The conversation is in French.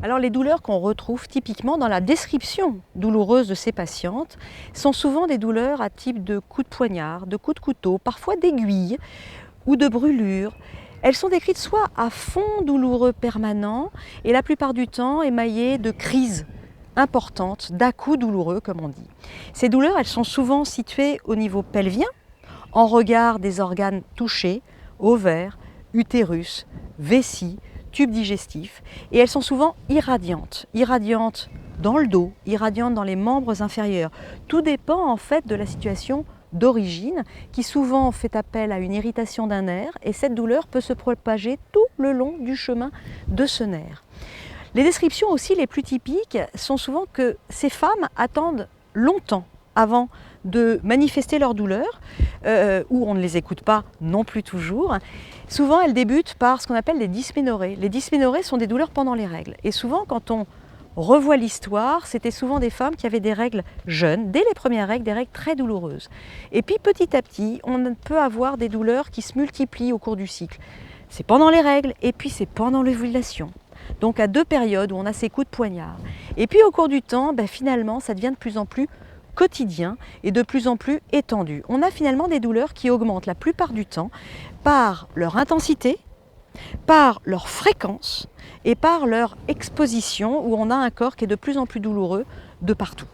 Alors les douleurs qu'on retrouve typiquement dans la description douloureuse de ces patientes sont souvent des douleurs à type de coups de poignard, de coups de couteau, parfois d'aiguilles ou de brûlures. Elles sont décrites soit à fond douloureux permanent et la plupart du temps émaillées de crises importantes, d'à-coups douloureux comme on dit. Ces douleurs, elles sont souvent situées au niveau pelvien, en regard des organes touchés, ovaires, utérus, vessie, tube digestif, et elles sont souvent irradiantes dans le dos, irradiantes dans les membres inférieurs. Tout dépend en fait de la situation d'origine qui souvent fait appel à une irritation d'un nerf et cette douleur peut se propager tout le long du chemin de ce nerf. Les descriptions aussi les plus typiques sont souvent que ces femmes attendent longtemps avant de manifester leur douleur, ou on ne les écoute pas non plus toujours. Souvent, elles débutent par ce qu'on appelle des dysménorrhées. Les dysménorrhées sont des douleurs pendant les règles. Et souvent, quand on revoit l'histoire, c'était souvent des femmes qui avaient des règles jeunes, dès les premières règles, des règles très douloureuses. Et puis petit à petit, on peut avoir des douleurs qui se multiplient au cours du cycle. C'est pendant les règles et puis c'est pendant l'ovulation. Donc à deux périodes où on a ces coups de poignard. Et puis au cours du temps, finalement, ça devient de plus en plus quotidien et de plus en plus étendu. On a finalement des douleurs qui augmentent la plupart du temps par leur intensité, par leur fréquence et par leur exposition où on a un corps qui est de plus en plus douloureux de partout.